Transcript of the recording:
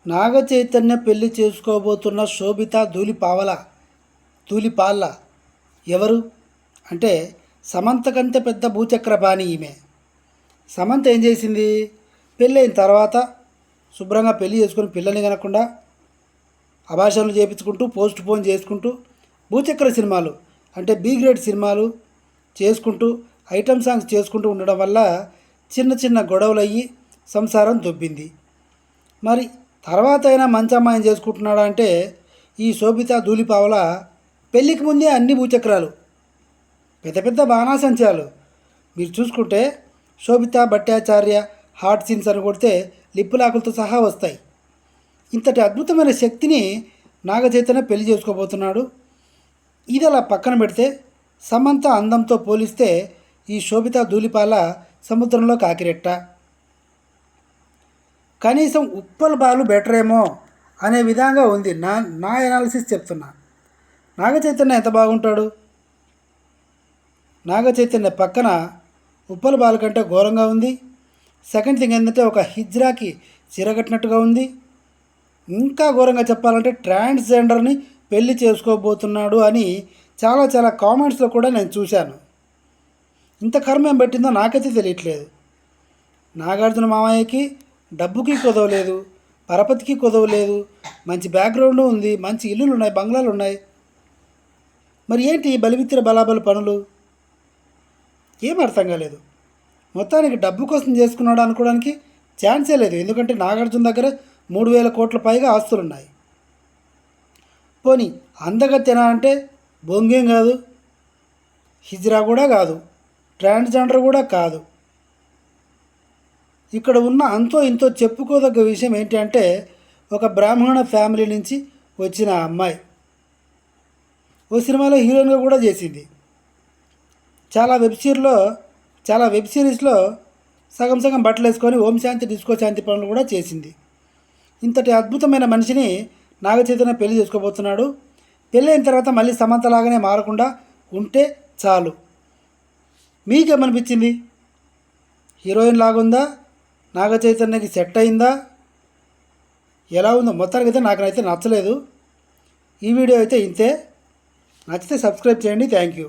నాగ చైతన్య పెళ్లి చేసుకోబోతున్న శోభిత ధూళిపాళ్ళ ఎవరు అంటే సమంత కంటే పెద్ద భూచక్రపాణి ఈమె. సమంత ఏం చేసింది? పెళ్ళైన తర్వాత శుభ్రంగా పెళ్లి చేసుకుని పిల్లల్ని కనకుండా అభాషణలు చేయించుకుంటూ పోస్ట్ పోన్ చేసుకుంటూ భూచక్ర సినిమాలు అంటే బి గ్రేడ్ సినిమాలు చేసుకుంటూ ఐటమ్ సాంగ్స్ చేసుకుంటూ ఉండడం వల్ల చిన్న చిన్న గొడవలు అయ్యి సంసారం దొబ్బింది. మరి తర్వాత అయినా మంచి అమ్మాయిని చేసుకుంటున్నాడా అంటే ఈ శోభిత ధూళిపావల పెళ్ళికి ముందే అన్ని భూచక్రాలు, పెద్ద పెద్ద బాణాసంచాలు. మీరు చూసుకుంటే శోభిత భట్టాచార్య హార్ట్ సీన్స్ అని కొడితే లిప్పులాకులతో సహా వస్తాయి. ఇంతటి అద్భుతమైన శక్తిని నాగచైతన్య పెళ్లి చేసుకోబోతున్నాడు. ఇది అలా పక్కన పెడితే సమంత అందంతో పోలిస్తే ఈ శోభిత ధూళిపాల సముద్రంలో కాకిరెట్ట. కనీసం ఉప్పల్ బాలు బెటర్ ఏమో అనే విధంగా ఉంది. నా ఎనాలిసిస్ చెప్తున్నా. నాగచైతన్య ఎంత బాగుంటాడు? నాగచైతన్య పక్కన ఉప్పల్ బాలు కంటే ఘోరంగా ఉంది. సెకండ్ థింగ్ ఏంటంటే ఒక హిజ్రాకి చిరగట్టినట్టుగా ఉంది. ఇంకా ఘోరంగా చెప్పాలంటే ట్రాన్స్జెండర్ని పెళ్లి చేసుకోబోతున్నాడు అని చాలా చాలా కామెంట్స్లో కూడా నేను చూశాను. ఇంత కర్మ ఏం పెట్టిందో నాకైతే తెలియట్లేదు. నాగార్జున మామయ్యకి డబ్బుకి కుదవలేదు, పరపతికి కుదవలేదు, మంచి బ్యాక్గ్రౌండ్ ఉంది, మంచి ఇల్లులు ఉన్నాయి, బంగ్లాలు ఉన్నాయి. మరి ఏంటి బలిమిత్ర బలాబల పనులు? ఏం అర్థం కాలేదు. మొత్తానికి డబ్బు కోసం చేసుకున్నాడు అనుకోవడానికి ఛాన్సే లేదు. ఎందుకంటే నాగార్జున దగ్గర 3,000 కోట్ల పైగా ఆస్తులున్నాయి. పోనీ అందగత్తెనా అంటే బొంగేం కాదు, హిజ్రా కూడా కాదు, ట్రాన్స్జెండర్ కూడా కాదు. ఇక్కడ ఉన్న అంతో ఇంతో చెప్పుకోదగ్గ విషయం ఏంటి అంటే ఒక బ్రాహ్మణ ఫ్యామిలీ నుంచి వచ్చిన అమ్మాయి. ఓ సినిమాలో హీరోయిన్గా కూడా చేసింది. చాలా వెబ్ సిరీస్లో సగం సగం బట్టలు వేసుకొని ఓం శాంతి డిస్కో శాంతి పనులు కూడా చేసింది. ఇంతటి అద్భుతమైన మనిషిని నాగచైతన్య పెళ్లి చేసుకోబోతున్నాడు. పెళ్ళైన తర్వాత మళ్ళీ సమంతలాగానే మారకుండా ఉంటే చాలు. మీకేమనిపించింది? హీరోయిన్ లాగుందా? నాగచైతన్యకి సెట్ అయిందా? ఎలా ఉందో మొత్తానికి అయితే నాకైతే నచ్చలేదు. ఈ వీడియో అయితే ఇంతే. నచ్చితే సబ్స్క్రైబ్ చేయండి. Thank you.